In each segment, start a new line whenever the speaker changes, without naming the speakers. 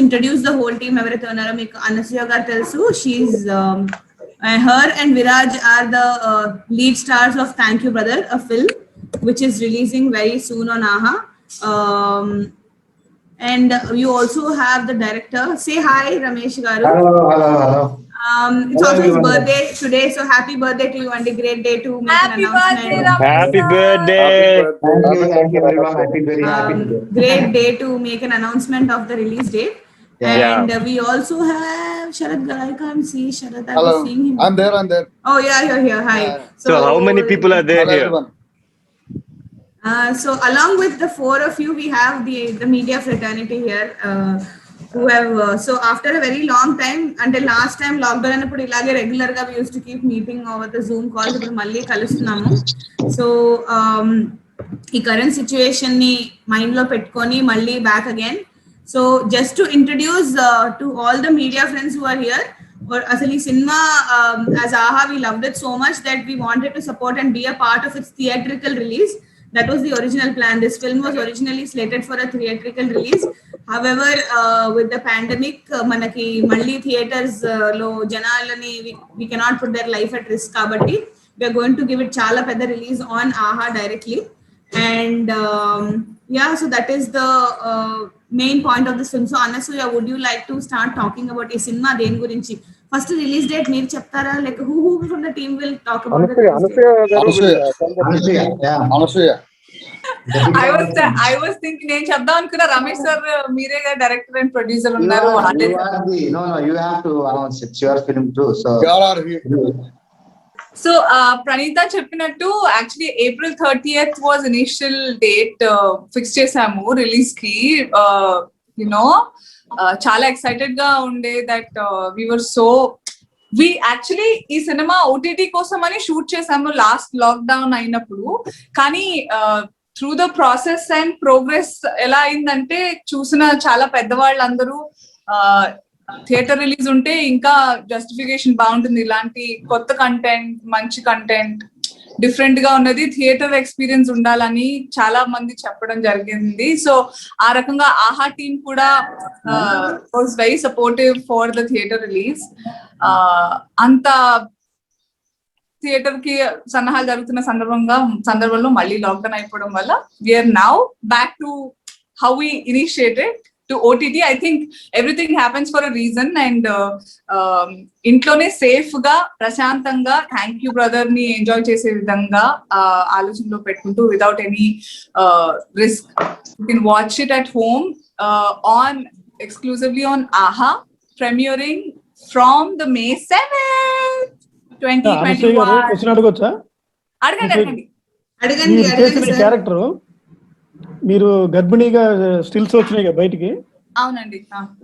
introduce the whole team. Everything unnaro meeku Anasuya garu telusu. She's her and Viraj are the lead stars of Thank You Brother, a film which is releasing very soon on AHA. And you also have the director. Say hi, Ramesh garu.
Hello.
It's
Hello,
also his
everyone.
birthday today, so happy birthday to you and a great day to make
Happy
an announcement.
birthday,
Happy birthday.
Thank you everyone. Very happy today.
Great day to make an announcement of the release date.
Yeah.
And we also have Sharad Gar. I can't see Sharad. I
Hello.
was seeing him.
I'm there.
Oh yeah, you're here. Hi.
Yeah.
So how many people are there
Hello,
here?
everyone.
So along with the four of you, we have the media fraternity here, who have so after a very long time, until last time lockdown anappudu ilage regular ga we used to keep meeting over the Zoom calls. Ippudu malli kalustunnamo. So ఈ current situation ని mind లో పెట్టుకొని మళ్ళీ back again. So just to introduce to all the media friends who are here, అసలు ఈ cinema as Aha we loved it so much that we wanted to support and be a part of its theatrical release. That was the original plan. This film was originally slated for a theatrical release. However, with the pandemic, manaki malli theaters lo janalani we cannot put their life at risk kabatti we are going to give it chala pedda release on AHA directly. And yeah, so that is the main point of this film. So Anasuya, would you like to start talking about a cinema den gurinchi? First release date meer cheptara, like who from the team will talk about
Anasuya.
I was thinking నేను చెప్దాం అనుకున్నా Ramesh sir మీరే director and producer ఉన్నారు.
You have to announce it's your film too. So
You all are here.
So Praneetha చెప్పినట్టు actually April 30th was initial date fix చేసాము release కి. చాలా excited గా ఉండే దట్ వి యాక్చువల్లీ ఈ సినిమా ఓటీటీ కోసం అని షూట్ చేసాము లాస్ట్ లాక్డౌన్ అయినప్పుడు. కానీ through the process and progress ఎలా అయిందంటే చూసిన చాలా పెద్దవాళ్ళందరూ థియేటర్ రిలీజ్ ఉంటే ఇంకా జస్టిఫికేషన్ బాగుంటుంది, ఇలాంటి కొత్త కంటెంట్, మంచి కంటెంట్, డిఫరెంట్ గా ఉన్నది, థియేటర్ ఎక్స్పీరియన్స్ ఉండాలని చాలా మంది చెప్పడం జరిగింది. సో ఆ రకంగా ఆహా టీమ్ కూడా was very supportive for the theatre release. అంత థియేటర్ కి సన్నాహాలు జరుగుతున్న సందర్భంలో మళ్ళీ లాక్డౌన్ అయిపోవడం వల్ల we're now back to how we initiated to OTT. I think everything happens for a reason. And ఇంట్లోనే సేఫ్ గా ప్రశాంతంగా థ్యాంక్ యూ బ్రదర్ ని ఎంజాయ్ చేసే విధంగా ఆలోచనలో పెట్టుకుంటూ without any risk you can watch it at home on exclusively on Aha, premiering from the May 7th, 2021.
అడగొచ్చా?
అడగండి.
Character మీరు గర్భిణీగా స్టిల్స్ వచ్చినాయి కదా బయటికి.
అవునండి.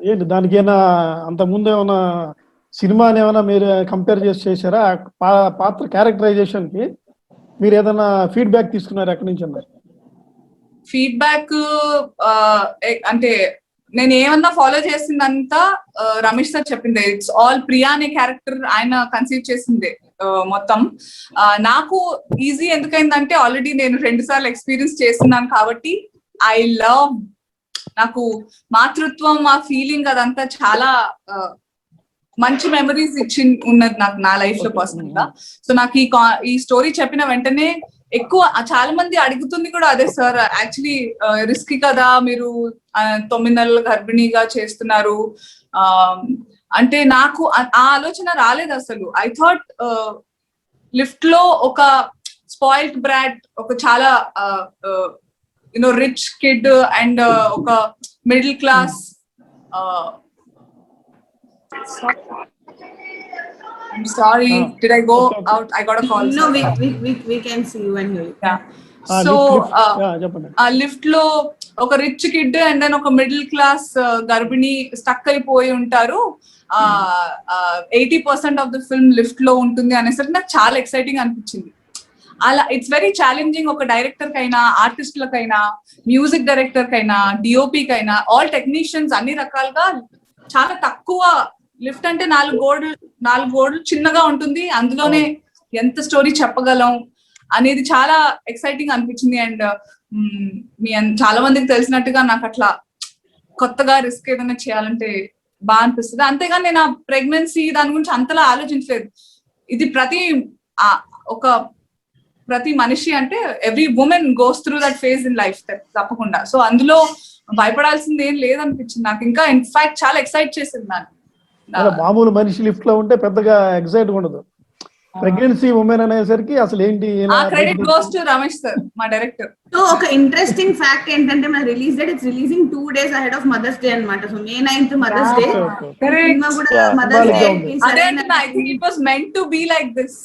ఏంటి దానికి ఏమైనా అంత ముందు ఏమైనా సినిమాని ఏమైనా మీరు కంపేర్ చేశారా? పాత్ర క్యారెక్టరైజేషన్ కి మీరు ఏదైనా ఫీడ్బ్యాక్ తీసుకున్నారా ఎక్కడి నుంచి?
ఫీడ్బ్యాక్ అంటే నేను ఏమన్నా ఫాలో చేసిందంతా రమేష్ సార్ చెప్పిందే. ఇట్స్ ఆల్ ప్రియా అనే క్యారెక్టర్ ఆయన కన్సీవ్ చేసిందే మొత్తం. నాకు ఈజీ ఎందుకైందంటే ఆల్రెడీ నేను 2 సార్లు ఎక్స్పీరియన్స్ చేస్తున్నాను కాబట్టి ఐ లవ్, నాకు మాతృత్వం ఆ ఫీలింగ్ అదంతా చాలా మంచి మెమరీస్ ఉన్నది నాకు నా లైఫ్ లో పర్సనల్ గా. సో నాకు ఈ స్టోరీ చెప్పిన వెంటనే ఎక్కువ చాలా మంది అడుగుతుంది కూడా అదే, సార్ యాక్చువల్లీ రిస్కీ కదా మీరు 9 నెలల గర్భిణీగా చేస్తున్నారు అంటే నాకు ఆ ఆలోచన రాలేదు అసలు. ఐ థాట్ లిఫ్ట్ లో ఒక స్పాయిల్డ్ బ్రాడ్, ఒక చాలా రిచ్ కిడ్ అండ్ ఒక middle class I'm sorry. Did I go out? I got a call.
No, we can see you and hear you.
Yeah. So lift లో ఒక rich kid and then ఒక middle class గర్భిణి stuck అయిపోయి ఉంటారు. 80% of the film lift లో ఉంటుంది అనేసరికి నాకు చాలా ఎక్సైటింగ్ అనిపించింది. అలా ఇట్స్ వెరీ ఛాలెంజింగ్ ఒక డైరెక్టర్ కైనా, ఆర్టిస్టులకైనా, మ్యూజిక్ డైరెక్టర్ కైనా, డిఓపి కైనా, ఆల్ టెక్నీషియన్స్ అన్ని రకాలుగా చాలా తక్కువ. లిఫ్ట్ అంటే 4 గోడలు చిన్నగా ఉంటుంది, అందులోనే ఎంత స్టోరీ చెప్పగలం అనేది చాలా ఎక్సైటింగ్ అనిపించింది. అండ్ చాలా మందికి తెలిసినట్టుగా నాకు అట్లా కొత్తగా రిస్క్ ఏదైనా చేయాలంటే బాగా అనిపిస్తుంది. అంతేగాని నేను ఆ ప్రెగ్నెన్సీ దాని గురించి అంతలా ఆలోచించలేదు. ఇది ప్రతి మనిషి అంటే every women goes through that phase in life తప్పకుండా. సో అందులో భయపడాల్సింది ఏం లేదనిపించింది నాకు. ఇంకా ఇన్ఫాక్ట్ చాలా ఎక్సైట్ చేసింది నాకు.
మామూలు మనిషి లిఫ్ట్ లో ఉంటే పెద్దగా ఎక్సైట్ ఉండదు, ప్రెగ్నెన్సీ ఉమెన్ అనేసరికి అసలు ఏంటి.
Credit goes to Ramesh sir, మా డైరెక్టర్.
సో ఒక ఇంట్రెస్టింగ్ ఫ్యాక్ట్ ఏంటంటే మన release date it's releasing 2 days ahead of mother's day అన్నమాట. So May 9th mother's day. సినిమా కూడా మదర్స్ డే.
అదే I think it was meant to be like this.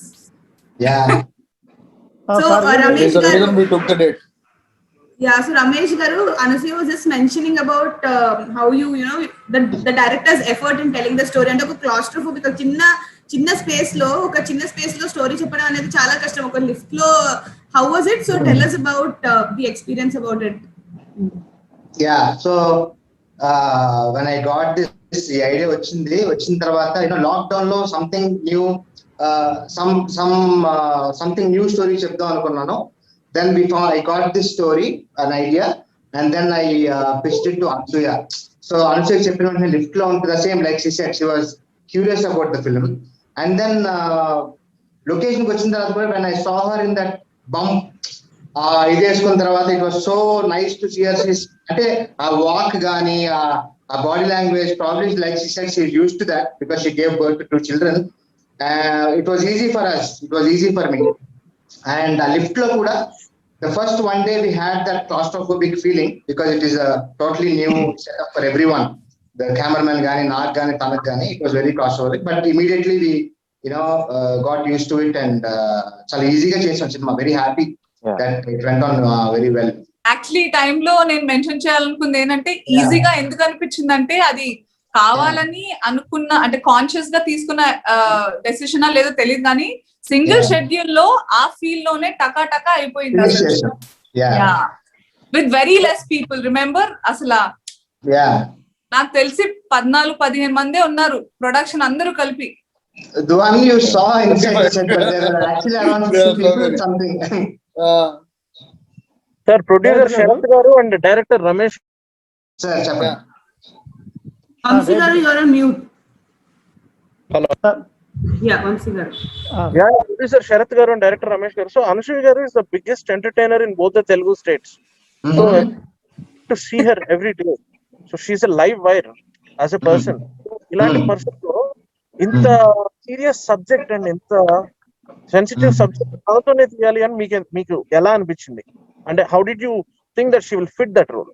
So Ramesh గారు,
we took the date.
so Ramesh garu, Anasuya was just mentioning about how you know the director's effort in telling the story. అంటే ఒక claustrophobic చిన్న space లో story చెప్పడం అనేది చాలా కష్టం ఒక లిఫ్ట్ లో. How was it? So tell us about the experience about it.
So when I got this idea వచ్చిన తర్వాత లాక్డౌన్ లో something new something new story చెప్దాం అనుకున్నాను. Then I got this story, an idea, and then I pitched it to Anasuya. So Anasuya చెప్పిన వెంటనే lift లో ఉంటుంది, the same like she said, she was curious about the film. And then లొకేషన్కి వచ్చిన తర్వాత కూడా when I saw her in that bump, ఇది వేసుకున్న తర్వాత it was so nice to see her. అంటే ఆ వాక్ కానీ ఆ body language, probably like she said, she is used to that because she gave birth to 2 children. It was easy for us, it was easy for me. And a lift lo kuda the first one day we had that claustrophobic feeling because it is a totally new setup for everyone, the cameraman gani naak gani tanak gani. It was very claustrophobic, but immediately we got used to it and chala easy ga chesam cinema. Very happy that it went on very well.
Actually time లో నేను mention చేయాలనుకుంది ఏంటంటే ఈజీగా ఎందుకు అనిపించిందంటే అది కావాలని అనుకున్న అంటే కాన్షియస్ గా తీసుకున్న డెసిషన్ లేదో తెలియదు కానీ సింగిల్ షెడ్యూల్ లో ఆ ఫీల్ లోనే టకా అయిపోయింది అసలు. With very less people. Remember అసలు నాకు తెలిసి 14-15 మందే ఉన్నారు ప్రొడక్షన్ అందరూ కలిపి.
The one you saw inside the set, but there were actually around 50 people something.
Sir, producer Sharath garu and director Ramesh.
Sir, chapter.
Vamsi garu, you are on mute.
Hello.
Vamsi garu.
Producer Sharath garu and director Ramesh garu. So Anasuya garu is the biggest entertainer in both the Telugu states. So to see her every day. So she's a live wire as a person. Ilanti person lo inta serious subject and inta sensitive subject avutone tiyali ani meeku ela anpichindi, and how did you think that she will fit that role?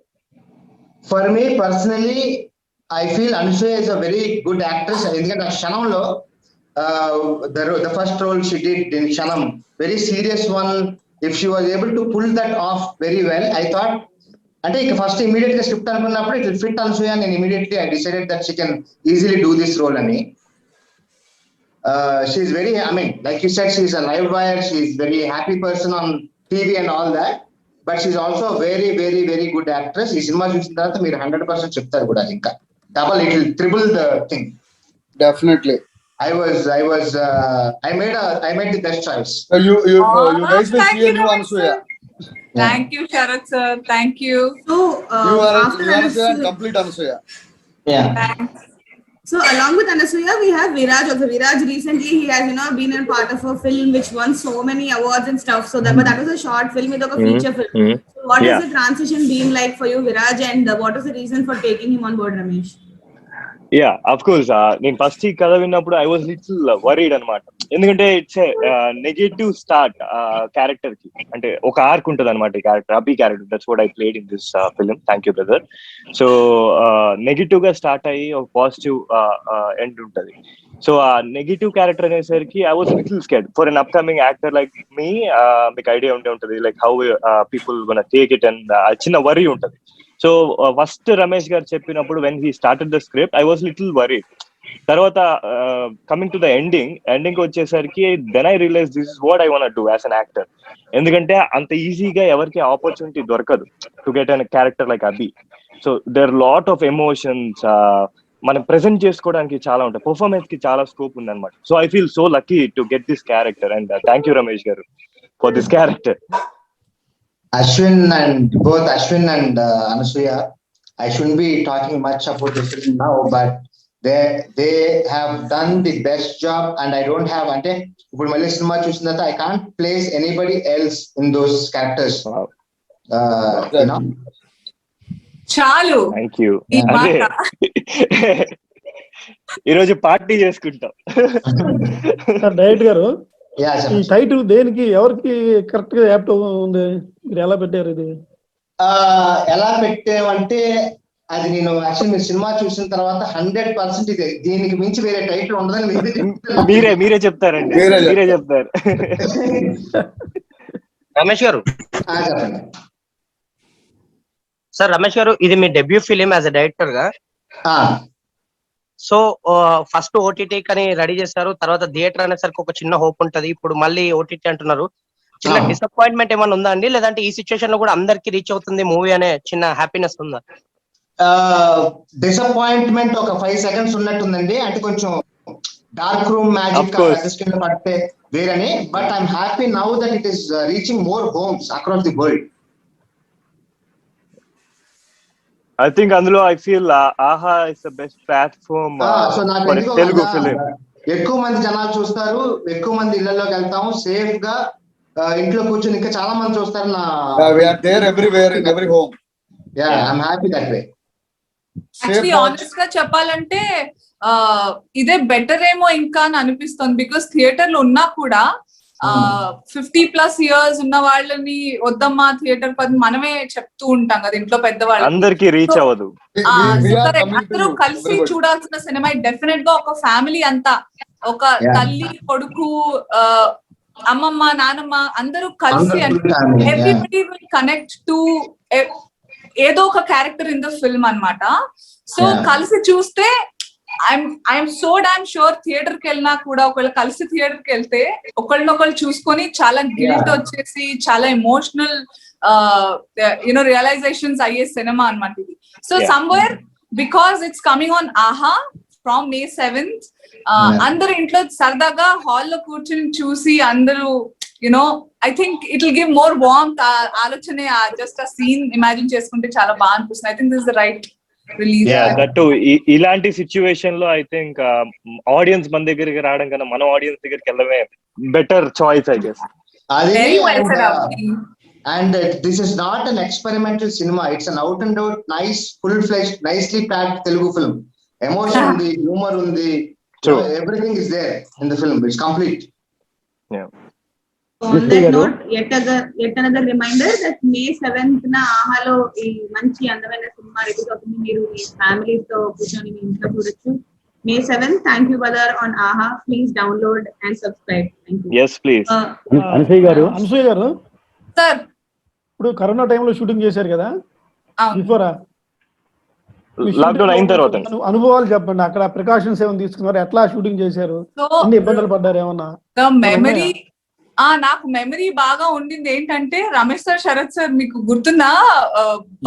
For me personally, I feel Anasuya is a very good actress. Endukante Shanamlo the first role she did in Shanam, very serious one. If she was able to pull that off very well, I thought అంటే ఇక first immediate గా script అనుకున్నప్పుడు it will fit Anasuya, and immediately I decided that she can easily do this role ani. She is very, I mean, like you said, she is a live wire, she is very happy person on TV and all that, but she is also a very very very good actress. ఈ cinema చూసిన తర్వాత మీరు 100% చెప్తారు కూడా, ఇంకా double, it will triple the thing.
Definitely.
I made the best choice.
You guys will see a new Anasuya.
Thank you Sharath sir, thank you.
So
You are
after
Anasuya and complete Anasuya.
Thanks.
So along with Anasuya, we have Viraj also. Viraj recently, he has been a part of a film which won so many awards and stuff. So but that was a short film, it was a feature film. So what is the transition been like for you, Viraj, and what is the reason for taking him on board, Ramesh?
Yeah, of course. నేను first ఈ కథ విన్నప్పుడు I was little worried అనమాట. ఎందుకంటే it's negative start character కి, అంటే ఒక arc ఉంటుంది అనమాట ఈ character, Abhi character. That's what I played in this film. Thank you brother. So negative గా స్టార్ట్ అయ్యి ఒక పాజిటివ్ ఎండ్ ఉంటది. సో ఆ నెగిటివ్ క్యారెక్టర్ అనేసరికి I was little scared for an upcoming actor like me. మీకు ఐడియా ఉంటే ఉంటది like how people gonna take it, and చిన్న వరీ ఉంటది. సో ఫస్ట్ రమేష్ గారు చెప్పినప్పుడు when he started the script I was little worried. తర్వాత coming to the ending వచ్చేసరికి then I realise this is what I want do as an actor. ఎందుకంటే అంత ఈజీగా ఎవరికి ఆపర్చునిటీ దొరకదు to get an character like Abhi. So there lot of emotions మనం present చేసుకోవడానికి చాలా ఉంటాయి, పర్ఫార్మెన్స్ కి చాలా స్కోప్ ఉంది అనమాట. So I feel so lucky to get this character, and thank you Ramesh గారు for this character.
Ashwin and Anasuya, I shouldn't be talking much about the film now, but they have done the best job, and I don't have ante ఇప్పుడు మళ్ళీ cinema చూసిన తర్వాత I can't place anybody else in those characters.
Wow.
You know.
చాలు
thank you.
ఈ
అదే
మాట.
ఈరోజు party చేసుకుంటాం.
సార్ డైరెక్టర్ గారు,
Yeah,
ఈ
sir.
టైటిల్ దేనికి ఎవరికి కరెక్ట్ గా యాప్ట్ ఉంది? మీరు ఎలా పెట్టారు ఇది?
ఎలా పెట్టామంటే అది నేను యాక్చువల్ మీరు సినిమా చూసిన తర్వాత 100% ఇది దీనికి మించి వేరే టైటిల్ ఉండదని
మీరే చెప్తారండి. మీరే చెప్తారు.
రమేష్ గారు,
చెప్పండి.
సార్ రమేష్ గారు, ఇది మీ debut film as a director గా. సో ఫస్ట్ ఓటీటీ కని రెడీ చేశారు, తర్వాత థియేటర్ అనేసరికి ఒక చిన్న హోప్ ఉంటది, ఇప్పుడు మళ్ళీ ఓటీటీ అంటున్నారు. చిన్న డిసప్పాయింట్మెంట్ ఏమైనా ఉందా అండి, లేదంటే ఈ సిచ్యువేషన్ లో కూడా అందరికి రీచ్ అవుతుంది మూవీ అనే చిన్న హ్యాపీనెస్ ఉందా?
డిసప్పాయింట్మెంట్ ఒక 5 seconds ఉన్నట్టుందండి. అంటే కొంచెం డార్క్ రూమ్ మ్యాజిక్ అసిస్టెంట్ పడితే వేరని, but I'm happy now that it is reaching more homes across the world.
I think అందులో I feel Aha is the best platform for Telugu film.
ఎక్కువ మంది జనాలు చూస్తారు, ఎక్కువ మంది ఇళ్లలోకి వెళ్తాము, సేఫ్ గా ఇంట్లో కూర్చొని ఇంకా చాలా మంది చూస్తారు.
We are there everywhere in every home.
Yeah, I'm happy that way.
Actually honest గా చెప్పాలంటే ఇదే బెటర్ ఏమో ఇంకా అని అనిపిస్తుంది. బికాస్ థియేటర్లు ఉన్నా కూడా 50+ years ఉన్న వాళ్ళని వద్దమ్మా థియేటర్ పది మనమే చెప్తూ ఉంటాం కదా ఇంట్లో పెద్దవాళ్ళు,
అందరికి రీచ్ అవ్వదు.
అందరూ కలిసి చూడాల్సిన సినిమా. డెఫినెట్ గా ఒక ఫ్యామిలీ అంతా, ఒక తల్లి కొడుకు అమ్మమ్మ నానమ్మ అందరూ కలిసి, ఎవ్రీబడి విల్ కనెక్ట్ టు ఏదో ఒక క్యారెక్టర్ ఇన్ ద ఫిల్మ్ అన్నమాట. సో కలిసి చూస్తే I'm so damn sure theatre కి వెళ్ళినా కూడా ఒకవేళ కలిసి థియేటర్ కి వెళ్తే ఒకళ్ళనొకళ్ళు చూసుకొని చాలా గిల్ట్ వచ్చేసి చాలా ఎమోషనల్ రియలైజేషన్స్ అయ్యే సినిమా అన్నమాట ఇది. So somewhere because it's coming on ఆహా ఫ్రమ్ May 7th, అందరు ఇంట్లో సరదాగా హాల్లో కూర్చుని చూసి అందరూ I think it will give more warmth. ఆలోచనే జస్ట్ ఆ సీన్ ఇమాజిన్ చేసుకుంటే చాలా బాగా అనిపిస్తుంది. I think this is the right release.
ఇలాంటి సిచ్యువేషన్ లో ఐ థింక్ ఆడియన్స్ మన దగ్గరికి రావడం కన్నా మనం ఆడియన్స్ దగ్గరికి వెళ్ళడమే better choice I guess.
And this is not an experimental cinema. It's an out and out, nice, full-fledged, nicely packed Telugu film. Emotion undi, humor undi, everything is there in the film. It's complete.
Yeah.
On that note, yet another reminder that May 7th na ఆహాలో ఈ మంచి అందమైన cinema release అవుతుంది. మీరు మీ families తో కూర్చొని మీ ఇంట్లో చూడొచ్చు. May 7th. Thank you, brother, on AHA. Please download and subscribe. Thank you.
Yes, please.
Anasuya గారు,
సార్
ఇప్పుడు కరోనా టైంలో షూటింగ్ చేశారు కదా, బిఫోర్
లాక్డౌన్ అయిన తర్వాత
అనుభవాలు చెప్పండి. అక్కడ ప్రికాషన్స్ ఏమైనా తీసుకున్నారు? ఎట్లా షూటింగ్ చేశారు? ఎన్ని ఇబ్బందులు పడ్డారు? ఏమన్నా
మెమరీ నాకు మెమరీ బాగా ఉండింది ఏంటంటే, రమేష్ సార్, శరత్ సార్, మీకు గుర్తుందా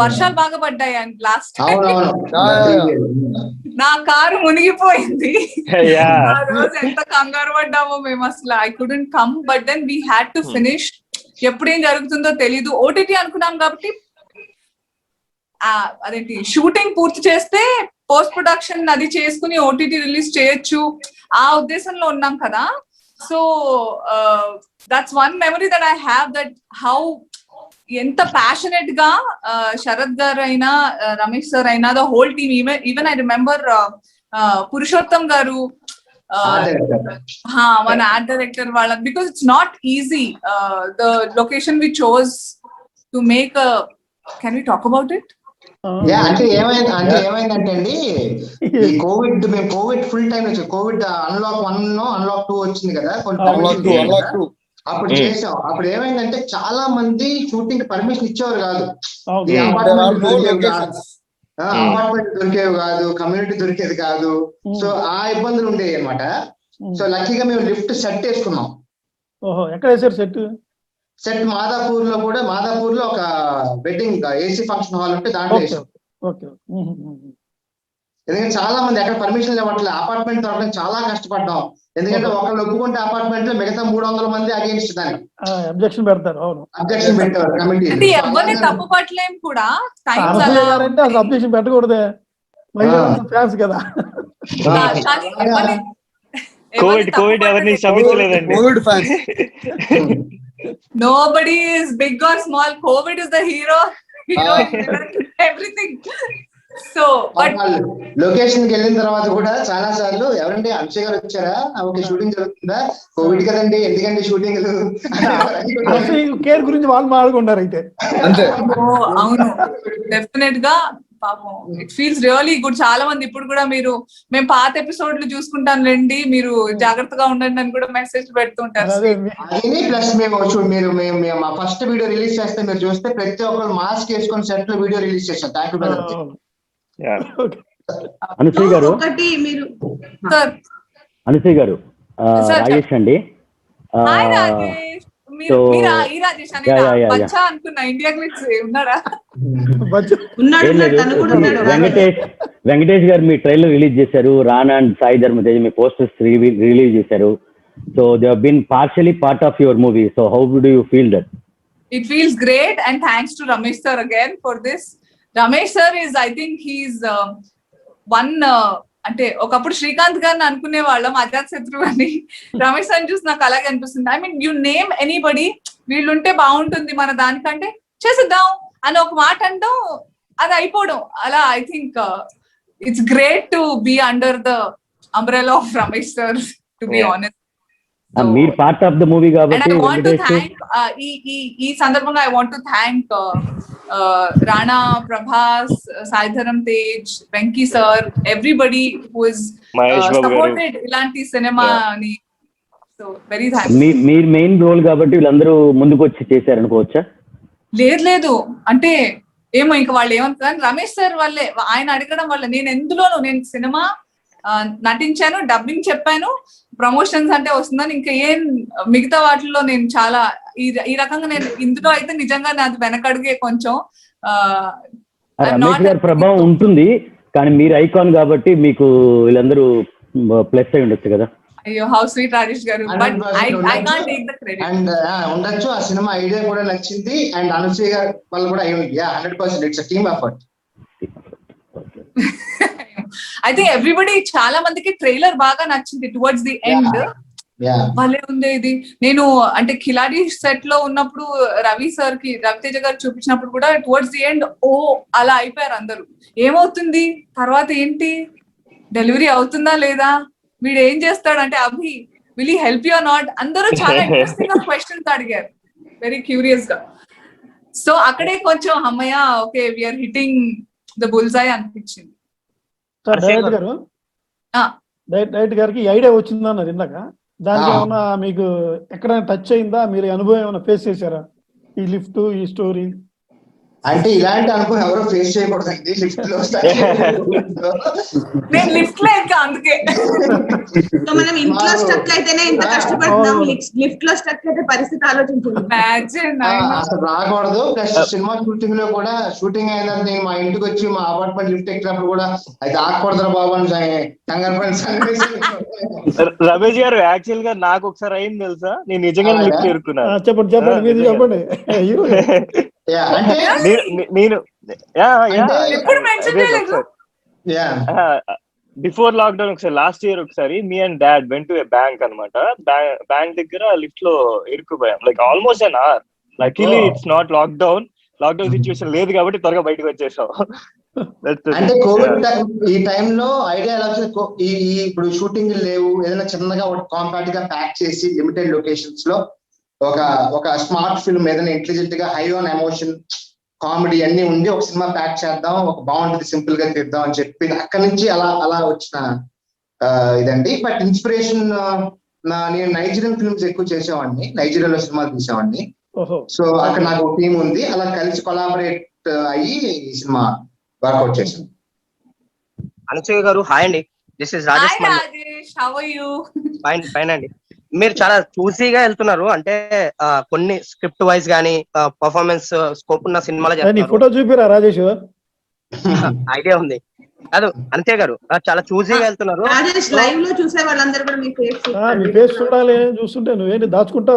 వర్షాలు బాగా పడ్డాయి అండ్ లాస్ట్ నా కారు మునిగిపోయింది. ఆ రోజు ఎంత కంగారు పడ్డామో మేము అసలు. I couldn't come, but then we had to finish. ఎప్పుడేం జరుగుతుందో తెలీదు. ఓటీటీ అనుకున్నాం కాబట్టి అదేంటి షూటింగ్ పూర్తి చేస్తే పోస్ట్ ప్రొడక్షన్ అది చేసుకుని ఓటీటీ రిలీజ్ చేయొచ్చు ఆ ఉద్దేశంలో ఉన్నాం కదా. So that's one memory that I have, that how ఎంత ప్యాషనెట్ గా శరత్ గారు అయినా రమేష్ సార్ అయినా the whole team, even I remember Purushottam గారు మన ఆర్ట్ డైరెక్టర్ వాళ్ళ, because it's not easy the location we chose to make. Can we talk about it?
అంటే ఏమైందంటే అండి, ఈ మేము కోవిడ్ ఫుల్ టైం వచ్చి కోవిడ్ అన్లాక్ 1 అన్లాక్ 2 వచ్చింది కదా, అప్పుడు చేసాం. అప్పుడు ఏమైందంటే చాలా మంది షూటింగ్ పర్మిషన్ ఇచ్చేవారు కాదు, అపార్ట్మెంట్ దొరికేవి కాదు, కమ్యూనిటీ దొరికేది కాదు. సో ఆ ఇబ్బందులు ఉండేవి అనమాట. సో లక్కీగా మేము లిఫ్ట్ సెట్ వేసుకున్నాం.
ఎక్కడ వేసారు సెట్?
సెట్ మాదాపూర్ లో ఒక వెడ్డింగ్ ఏసీ ఫంక్షన్ హాల్ ఉంటే దాంట్లో వేసాం. ఎందుకంటే చాలా మంది ఎక్కడ పర్మిషన్ ఇవ్వట్లేదు, అపార్ట్మెంట్ దొరకడం చాలా కష్టపడ్డాం. ఎందుకంటే ఒకళ్ళు ఒప్పుకుంటే అపార్ట్మెంట్ లో మిగతా 300 మంది అగేన్స్ట్ దాన్ని
అబ్జెక్షన్ పెడతారు. అవును,
అబ్జెక్షన్ పెట్టారు కమిటీ.
అంటే ఎవరిని తప్పు పట్టలేం కూడా.
అనసూయ గారంటే అసలు అబ్జెక్షన్ పెట్టకూడదే, ఫ్యాన్స్ కదా.
కోవిడ్ ఎవరిని క్షమించలేదండి.
COVID fans.
Nobody is big or small. COVID is the hero, everything. So, but
location కి వెళ్ళిన తర్వాత కూడా చాలా సార్లు ఎవరండి అనుషయ గారు వచ్చారా, ఓకే షూటింగ్ జరుగుతుందా, కోవిడ్ కదండి ఎందుకండి షూటింగ్
కేర్ గురించి వాళ్ళు మాట్లాడుకుంటారు అయితే.
అంతే.
అవును, డెఫినెట్ గా పాపం ఇట్ ఫీల్స్ రియలీ గుడ్. చాలా మంది ఇప్పుడు కూడా మీరు మేము పాత ఎపిసోడ్లు చూసుకుంటాను రండి, మీరు జాగ్రత్తగా ఉండండి అని కూడా మెసేజ్ పెడుతుంటారు.
అది ప్లస్ మేము మా ఫస్ట్ వీడియో రిలీజ్ చేస్తే మీరు చూస్తే ప్రతి ఒక్కరు మాస్క్ వేసుకొని సెట్ లో వీడియో రిలీజ్ చేశారు. Thank you.
అనుసూయ గారు,
ఒకటి మీరు
అనుసూయ గారు, రాజేష్ అండి.
హాయ్ రాజేష్. మీరు ఈ రాజేష్ అనేది బచ్చా అనుకున్నా, ఇండియా గ్లిట్స్ ఉన్నారా?
వెంకటేష్ గారు మీ ట్రైలర్ రిలీజ్ చేశారు, రానా అండ్ సాయి ధర్మ తేజ్ మీ పోస్టర్స్ రిలీజ్ చేశారు. So they have been partially part of your movie. So how do you feel that?
It feels great, and thanks to Ramesh sir again for this. Ramesh sir is, I think he's one అంటే ఒకప్పుడు శ్రీకాంత్ గారిని అనుకునే వాళ్ళం అజాత్ శత్రు అని. Ramesh sir చూసి నాకు అలాగే అనిపిస్తుంది. I mean you name anybody, వీళ్ళుంటే బాగుంటుంది మన దానికంటే చేసేద్దాం అని ఒక మాట అంటాం, అది అయిపోవడం అలా. I think it's great to be under the umbrella of Ramesh sir, to be honest.
మీరు పార్ట్ ఆఫ్ ద మూవీ కాబట్టి
ఈ సందర్భంగా I want to thank Rana, Prabhas, Sai Dharam Tej, Venky sir, everybody who is supported ఇలాంటి సినిమాని. So very thanks.
మీరు మెయిన్ రోల్ కాబట్టి వీళ్ళందరూ ముందుకు వచ్చి చేశారనుకోవచ్చా?
లేదు అంటే ఏమో ఇంకా వాళ్ళు ఏమంటారు, రమేష్ సార్ వల్లే, ఆయన అడగడం వల్ల నేను సినిమా నటించాను, డబ్బింగ్ చెప్పాను, ప్రమోషన్స్ అంటే వస్తుందని, ఇంకా ఏం మిగతా వాటిల్లో నేను చాలా ఈ రకంగా నేను ఇందులో అయితే నిజంగా నాది వెనకడుగే కొంచెం.
రమేష్ గారి ప్రభావం ఉంటుంది, కానీ మీరు ఐకాన్ కాబట్టి మీకు వీళ్ళందరూ ప్లస్ అయి ఉండొచ్చు కదా.
అయ్యో, హౌ స్వీట్ రాజేష్ గారు, but I can't take the credit.
And ఉండొచ్చు, ఆ సినిమా ఐడియా కూడా నచ్చింది, అండ్ అనుసూయ గారు వాళ్ళు కూడా 100% it's team effort.
I think everybody, చాలా మందికి ట్రైలర్ బాగా నచ్చింది టువర్డ్స్ ది ఎండ్. భలే ఉంది ఇది. నేను అంటే కిలాడి సెట్ లో ఉన్నప్పుడు రవితేజ గారు చూపించినప్పుడు కూడా టువర్డ్స్ ది ఎండ్ అలా అయిపోయారు అందరూ. ఏమవుతుంది తర్వాత, ఏంటి డెలివరీ అవుతుందా లేదా, వీడు ఏం చేస్తాడు అంటే, Abhi will he help you or not, అందరూ చాలా ఇంట్రెస్టింగ్ గా క్వశ్చన్స్ అడిగారు, వెరీ క్యూరియస్ గా. సో అక్కడే కొంచెం అమ్మయ్య, okay we are hitting the bullseye అనిపించింది.
డైరెక్టర్ గారికి ఐడియా వచ్చిందన్నారు ఇందాక, దానికి ఏమన్నా మీకు ఎక్కడైనా టచ్ అయిందా, మీరు అనుభవం ఏమైనా ఫేస్ చేశారా ఈ లిఫ్ట్ ఈ స్టోరీ?
అంటే ఇలాంటి అనుభవం ఎవరో ఫేస్ చేయకూడదండి లిఫ్ట్ లో.
నేను లిఫ్ట్ లో ఇంకా అందుకే.
సో మనం ఇంట్లో స్టక్ అయితేనే ఇంత కష్టపడుతున్నాం, లిఫ్ట్ లో స్టక్ అయితే పరిస్థితి ఆలోచించాలి.
అసలు రాకూడదు. ప్లస్ సినిమా షూటింగ్ లో కూడా, షూటింగ్ అయిన నేను మా ఇంటికి వచ్చి మా అపార్ట్మెంట్ లిఫ్ట్ ఎక్కినప్పుడు కూడా అయితే ఆకూడదు బాబు అని కంగారు పడి.
రమేష్ గారు, యాక్చువల్ గా నాకు ఒకసారి అయింది తెలుసా, నేను నిజంగా లిఫ్ట్ ఎరుకున్నా.
చెప్పండి.
బిఫోర్ లాక్డౌన్ ఒకసారి, లాస్ట్ ఇయర్ ఒకసారి me and dad went to a bank అనమాట. బ్యాంక్ దగ్గర లిఫ్ట్ లో ఇరుక్కుపోయాం, like almost an hour. Luckily it's not lockdown situation లేదు కాబట్టి త్వరగా బయటకు వచ్చేసాం.
అంటే కోవిడ్ ఈ టైంలో ఐడియా ఎలా వచ్చింది? ఇప్పుడు షూటింగ్ లేవు, ఏదైనా చిన్నగా కాంపాక్ట్ గా ప్యాక్ చేసి లిమిటెడ్ లొకేషన్స్ లో ఒక స్మార్ట్ ఫిల్మ్, ఏదైనా ఇంటెలిజెంట్ గా హై ఆన్ ఎమోషన్, కామెడీ అన్ని ఉంది, ఒక సినిమా ప్యాక్ చేద్దాం, ఒక బాగుంటుంది సింపుల్ గా తీద్దాం అని చెప్పి అక్కడి నుంచి అలా వచ్చిన ఇదండి. బట్ ఇన్స్పిరేషన్, నేను నైజీరియన్ ఫిల్మ్స్ ఎక్కువ చేసేవాడిని, నైజీరియాలో సినిమాలు తీసేవాడిని. సో అక్కడ నాకు టీం ఉంది, అలా కలిసి కొలాబరేట్ అయ్యి ఈ సినిమా వర్కౌట్ చేశాను.
అనుసూయ గారు, హాయ్ అండి. This is Rajesh.
How are you?
Fine అండి. మీరు చాలా చూసీగా వెళ్తున్నారు, అంటే కొన్ని స్క్రిప్ట్ వైజ్ గానీ పర్ఫార్మెన్స్ స్కోప్ ఉన్న సినిమాలు
ఫోటో చూపిరా రాజేష్?
ఐడియా ఉంది. కాదు అంతే గారు చాలా చూసీగా వెళ్తున్నారు.
రాజేష్ లైవ్ లో చూసే వాళ్ళందరూ కూడా మీ ఫేస్
మీ ఫేస్ చూడాలి చూస్తుంటే నువ్వేంటి దాచుకుంటా?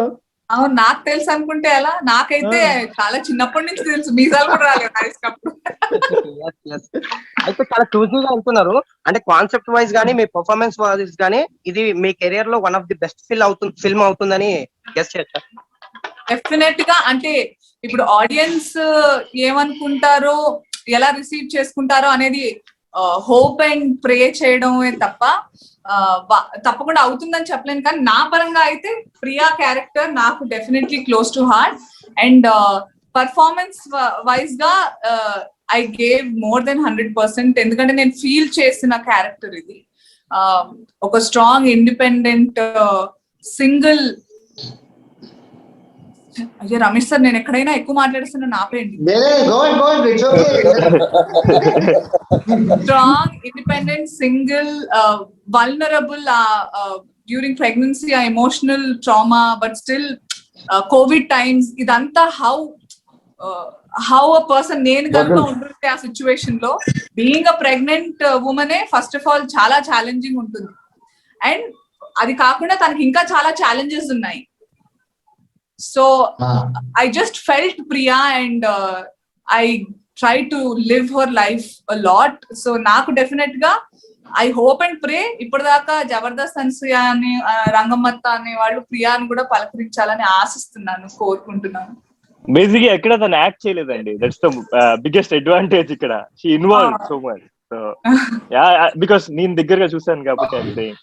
అవును, నాకు తెలుసు అనుకుంటే ఎలా? నాకైతే చాలా చిన్నప్పటి నుంచి తెలుసు, మీసాలు కూడా రాలేదు రాజేష్కప్పుడు.
అయితే చాలా చూసీగా వెళ్తున్నారు. అంటే కాన్సెప్ట్ వైజ్ గానీ మీ పర్ఫార్మెన్స్ వైజ్ గానీ ఇది మీ కెరియర్ లో one of the best film అవుతుందని గెస్ చేయొచ్చా?
డెఫినెట్ గా. అంటే ఇప్పుడు ఆడియన్స్ ఏమనుకుంటారో, ఎలా రిసీవ్ చేసుకుంటారో అనేది హోప్ అండ్ ప్రే చేయడమే తప్ప తప్పకుండా అవుతుందని చెప్పలేను. కానీ నా పరంగా అయితే ప్రియా క్యారెక్టర్ నాకు definitely close to heart. And performance wise గా ఐ గేవ్ మోర్ దెన్ 100%. ఎందుకంటే నేను ఫీల్ చేసిన క్యారెక్టర్ ఇది. ఒక స్ట్రాంగ్ ఇండిపెండెంట్ సింగిల్. అయ్యో రమేష్ సార్, నేను ఎక్కడైనా ఎక్కువ మాట్లాడుతున్నా ఆపేయండి. Strong independent single vulnerable during pregnancy, ఆ emotional trauma, but still COVID times, ఇదంతా హౌ అ పర్సన్ నేను కనుక ఉంటుంటే ఆ సిచ్యువేషన్ లో బీయింగ్ అ ప్రెగ్నెంట్ ఉమెనే ఫస్ట్ ఆఫ్ ఆల్ చాలా ఛాలెంజింగ్ ఉంటుంది. అండ్ అది కాకుండా తనకి ఇంకా చాలా ఛాలెంజెస్ ఉన్నాయి. So I just felt Priya and I tried to live her life a lot. So నాకు డెఫినెట్ గా I hope and pray ఇప్పటిదాకా జబర్దస్త్ అనసూయ అని రంగమ్మత్త అనే వాళ్ళు ప్రియాని కూడా పలకరించాలని ఆశిస్తున్నాను, కోరుకుంటున్నాను.
బేసిక్గా ఎక్కడ తను యాక్ట్ చేయలేదండి. దట్స్ ద బిగ్గెస్ట్ అడ్వాంటేజ్ ఇక్కడ. She involve so much. So yeah, because నేను దగ్గరగా చూసాను కాబట్టి I am saying.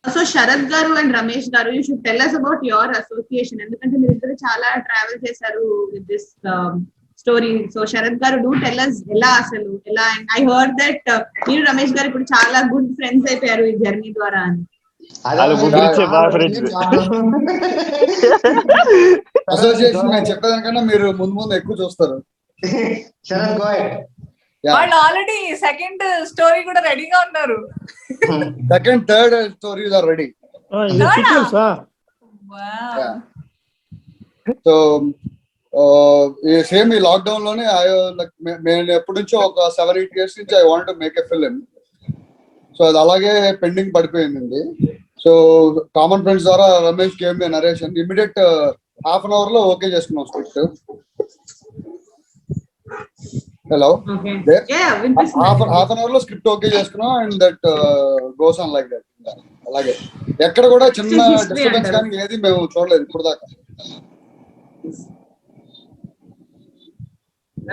So Sharath గారు అండ్ రమేష్ గారు, you should tell us about your association. ఎందుకంటే మీరు ఇద్దరు చాలా ట్రావెల్ చేశారు with this story. So Sharath గారు, డూ టెల్ us ఎలా అసలు ఎలా. ఐ హర్డ్ దట్ మీరు రమేష్ గారు ఇప్పుడు చాలా గుడ్ ఫ్రెండ్స్ అయిపోయారు ఈ జర్నీ ద్వారా అని.
అసోసియేషన్ నేను చెప్పేదానికన్నా మీరు ముందు ముందు ఎక్కువ చూస్తారు.
Sharath go ahead.
వాళ్ళు ఆల్రెడీ సెకండ్ స్టోరీ కూడా రెడీగా ఉన్నారు.
Second third stories are ready. So same ఈ లాక్డౌన్ లోనే నేను ఎప్పటి నుంచో ఒక 7-8 years నుంచి I want to make a film. సో అది అలాగే పెండింగ్ పడిపోయింది. సో కామన్ ఫ్రెండ్స్ ద్వారా Ramesh gave me narration immediate half an hour లో ఓకే చేసుకున్నాం script. Hello, half an hour లో స్క్రిప్ట్ ఓకే చేసుకున్నాం. And that goes on like that. అలాగే ఎక్కడ కూడా చిన్న డిస్టర్బెన్స్ కానీ ఏది మేము చూడలేదు ఇప్పుడు దాకా.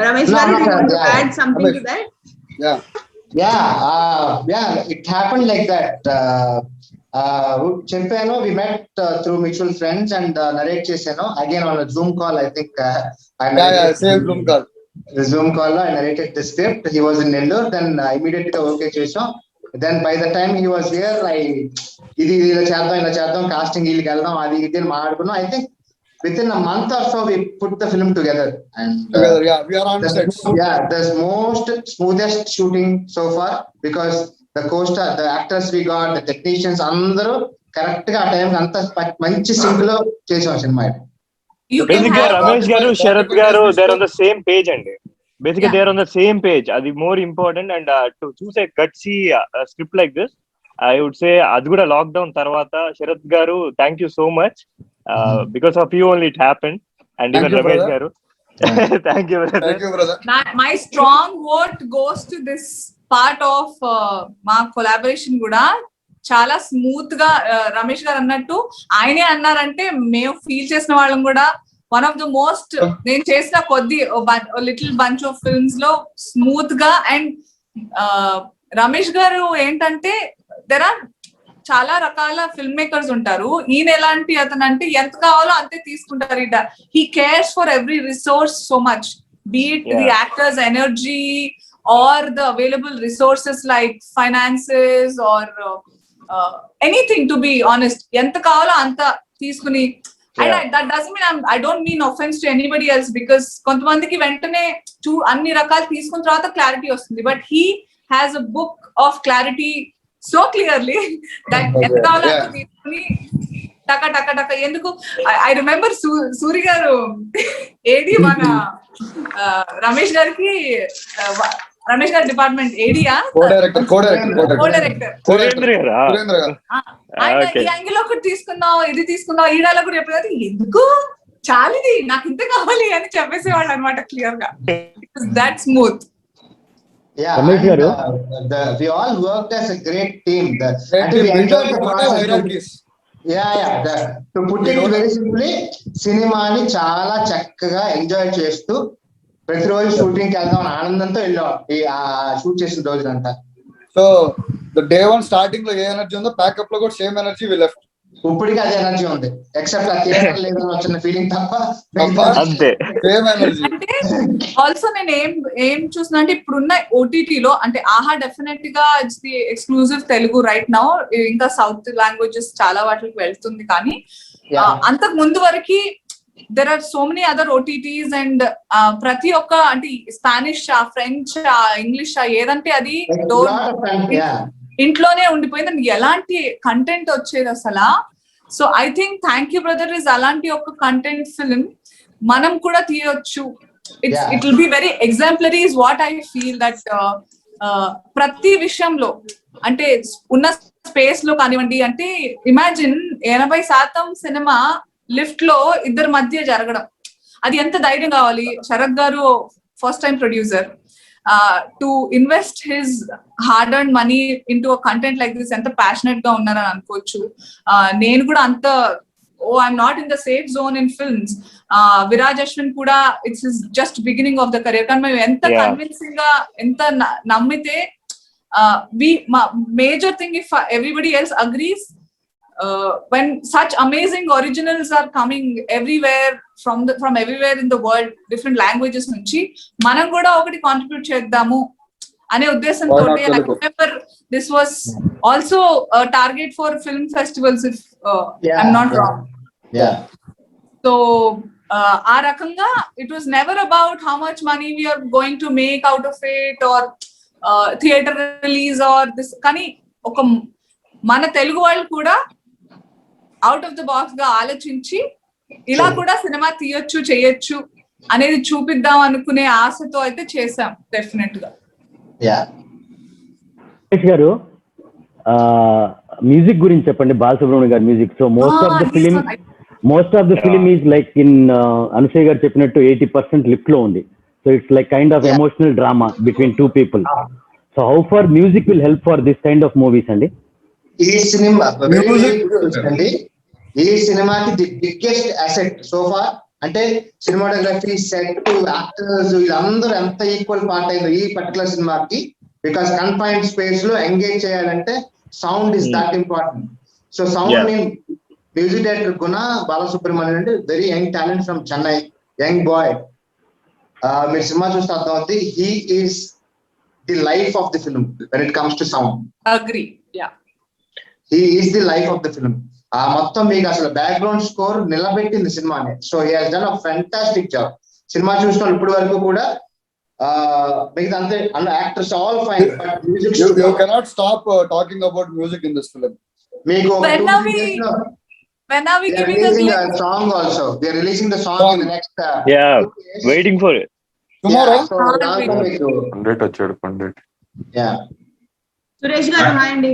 Ramesh garu, you want to add something to that?
Yeah, it happened like that. చెప్పాను, we met through mutual friends and narrate చేశాను again on a Zoom call. I think
same
Zoom call lo I narrated the script. He was in Nellore. Then immediately okay చేసాం. Then by the time he was here, ఇది ఇలా చేద్దాం casting వీళ్ళకి వెళ్దాం అది ఇది మాట్లాడుకున్నాం. I think within a month or so we put the film together and
we are on set.
The most smoothest shooting so far because the co-star, the actors we got, the technicians అందరూ correct గా ఆ time అంతా మంచి sync లో చేసాం cinema.
బేసిక్గా రమేష్ గారు, శరత్ గారు, they're on the same page అండి. బేసిక్గా they're on the same page. అది మోర్ ఇంపార్టెంట్. అండ్ టు చూసే gutsy script like this, I would say అది కూడా లాక్డౌన్ తర్వాత. శరత్ గారు, thank you so much. Because of you only it happened. And even Ramesh garu, thank you brother.
My strong vote goes to this part of మా collaboration కూడా చాలా smooth గా. రమేష్ గారు అన్నట్టు ఆయనే అన్నారంటే మేము ఫీల్ చేసిన వాళ్ళం కూడా. వన్ ఆఫ్ ద మోస్ట్ నేను చేసిన కొద్ది లిటిల్ బంచ్ ఆఫ్ ఫిల్మ్స్ లో స్మూత్ గా. అండ్ రమేష్ గారు ఏంటంటే దెర్ ఆర్ చాలా రకాల ఫిల్మ్ మేకర్స్ ఉంటారు. ఈయన ఎలాంటి అతను అంటే ఎంత కావాలో అంతే తీసుకుంటారు. He cares for every resource so much, be it the actors energy or the available resources like finances or anything. To be honest, ఎంత కావాలో అంత తీసుకుని. And that doesn't mean I don't mean offence to anybody else because కొంతమందికి వెంటనే అన్ని రకాలు తీసుకున్న తర్వాత క్లారిటీ వస్తుంది. But he has a book of clarity so clearly that ఎంత కావాలో అంత తీసుకుని టక టక టక ఎందుకు. ఐ రిమెంబర్ సూరి గారు ఏడి మన రమేష్ గారికి రమేష్ గారి డిపార్ట్మెంట్ ఏడియా కో డైరెక్టర్ ఆయన ఈ యాంగిల్ ఒకటి తీసుకున్నావు, ఇది తీసుకున్నావు, ఈ డైలాగ్ కూడా చెప్పలేదు, ఎందుకు చాలిది నాకు ఇంత కావాలి అని చెప్పేసేవాళ్ళు అనమాట క్లియర్ గా. That smooth.
Yeah, we all worked as a great team. We enjoyed the process. To put it very simply, సినిమాని చాలా చక్కగా ఎంజాయ్ చేస్తూ ప్రతిరోజు షూటింగ్ కి వెళ్దాం ఆనందంతో వెళ్ళాం ఈ షూట్ చేసిన రోజులంతా.
సో డే 1 స్టార్టింగ్ లో ఏ ఎనర్జీ ఉందో ప్యాకప్ లో కూడా సేమ్ ఎనర్జీ వి లెఫ్ట్.
ఇప్పటికీ అదే ఎనర్జీ ఉంది, ఎక్సెప్ట్ ఆ థియేటర్ లేదని వచ్చిన ఫీలింగ్ తప్ప
అంతే.
Same energy.
అంటే ఆల్సో నేను ఏం చూస్తున్నా అంటే ఇప్పుడున్న ఓటీటీ లో అంటే ఆహా డెఫినెట్ గా it's the exclusive Telugu right now, ఇంకా సౌత్ లాంగ్వేజెస్ చాలా వాటికి వెళ్తుంది. కానీ అంతకు ముందు వరకు there are so many other OTTs and ప్రతి ఒక్క అంటే స్పానిష్, ఫ్రెంచ్, ఇంగ్లీష్ ఏదంటే అది ఇంట్లోనే ఉండిపోయింది, ఎలాంటి కంటెంట్ వచ్చేది అసలు. So I think thank you brother is అలాంటి ఒక కంటెంట్ ఫిల్మ్ మనం కూడా తీయొచ్చు. It will be very exemplary is what I feel that ప్రతి విషయంలో అంటే ఉన్న స్పేస్ లో కానివ్వండి, అంటే ఇమాజిన్ 80% సినిమా లిఫ్ట్ లో ఇద్దరి మధ్య జరగడం, అది ఎంత ధైర్యం కావాలి. శరత్ గారు first time producer, to invest his hard and money into a content like this ఎంత ప్యాషనెట్ గా ఉన్నారని అనుకోవచ్చు. నేను కూడా అంత I'm not in the safe zone in films. Viraj Ashwin కూడా it's his just beginning of the career, కానీ మేము ఎంత కన్విన్సింగ్ గా ఎంత నమ్మితే major thing if everybody else agrees, when such amazing originals are coming everywhere from everywhere in the world, different languages nunchi manam kuda okati contribute cheddaamu ane uddesam toti I remember this was also a target for film festivals if I'm not wrong. So aa rakanga it was never about how much money we are going to make out of it or theatre release are this, కానీ ఒక మన తెలుగు వాళ్ళు కూడా out of the box గా ఆలోచించి ఇలా కూడా cinema తీయొచ్చు చేయొచ్చు అనేది చూపిద్దాం అనుకునే ఆశతో అయితే చేసాం డెఫినెట్ గా.
గారు మ్యూజిక్ గురించి చెప్పండి, బాలసుబ్రహ్మణ్యం గారి music. So most of the film is like in Anasuya గారు చెప్పినట్టు 80% లిఫ్ట్ లో ఉంది. So it's like kind of emotional drama between two people. So how far music will help for this kind of movies andi?
Ee cinema andi ee cinema ki the biggest asset so far ante cinematography, set, actors illandaru enta equal part ayindu ee particular cinema ki, because confined space lo engage cheyalante sound is that important. So sound ni music director Guna Balasubramanian ante very young talent from Chennai, young boy. మీరు cinema చూస్తే అర్థమవుతుంది, he is the life of the film when it comes to sound.
Agree, yeah,
he is the life of the film. ఆ మొత్తం మీకు అసలు background score నిలబెట్టింది సినిమాని. So he has done a fantastic job. Cinema చూసిన ఇప్పటి వరకు కూడా మిగతా అంతే actors all fine, but music
you cannot stop talking about music in this film.
మీకు
when are we giving
a song also? We are releasing the song in the next
waiting for it
tomorrow.
Pandit achadu Pandit.
Suresh గారు hi అండి.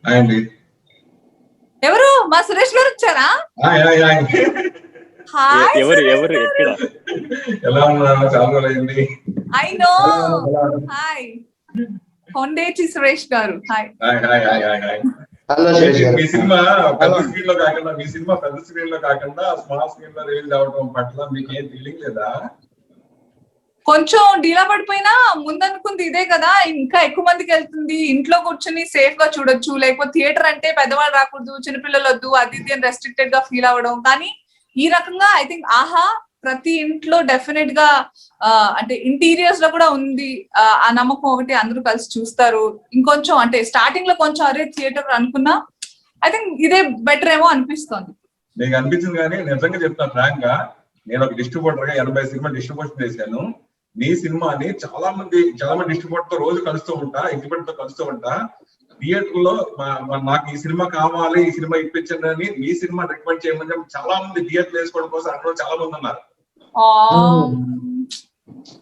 Hi అండి.
ఎవరు మా సురేష్ గారు వచ్చారా? Hi
ఎవరు ఎక్కడ
ఎలా ఉన్నారు? చాలా రోజులైంది.
I know. Hi Kondeti Suresh గారు. Hi
hi. మీ సినిమా పెద్ద స్క్రీన్ లో కాకుండా స్మాల్ స్క్రీన్ లో రిలీజ్ అవడం పట్ల మీకు ఏం ఫీలింగ్ లేదా?
కొంచెం డీలా పడిపోయినా ముందనుకుంది ఇదే కదా, ఇంకా ఎక్కువ మందికి వెళ్తుంది, ఇంట్లో కూర్చొని సేఫ్ గా చూడొచ్చు, లేకపోతే థియేటర్ అంటే పెద్దవాళ్ళు రాకూడదు, చిన్నపిల్లలు వద్దు, అది ఇది అని రెస్ట్రిక్టెడ్ గా ఫీల్ అవ్వడం. కానీ ఈ రకంగా ఐ థింక్ ఆహా ప్రతి ఇంట్లో డెఫినెట్ గా అంటే ఇంటీరియర్స్ లో కూడా ఉంది ఆ నమ్మకం ఒకటి, అందరూ కలిసి చూస్తారు. ఇంకొంచెం అంటే స్టార్టింగ్ లో కొంచెం అరే థియేటర్ అనుకున్నా, ఐ థింక్ ఇదే బెటర్ ఏమో అనిపిస్తుంది.
నీకు అనిపించింది? కానీ నిజంగా చెప్తాను ఫ్రాంక్ గా, నేను ఒక డిస్ట్రిబ్యూటర్ గా 80 సినిమా డిస్ట్రిబ్యూషన్ చేశాను. నీ సినిమాని చాలా మంది డిస్ట్రిబ్యూటర్ తో రోజు కలుస్తూ ఉంటా, ఎగ్జిబిట్ తో కలుస్తూ ఉంటా. థియేటర్ లో నాకు ఈ సినిమా కావాలి, ఈ సినిమా ఇప్పించండి అని మీ సినిమా రికమెండ్ చేయమని చెప్పి చాలా మంది థియేటర్ వేసుకోవడం కోసం అక్కడ చాలా మంది ఉన్నారు.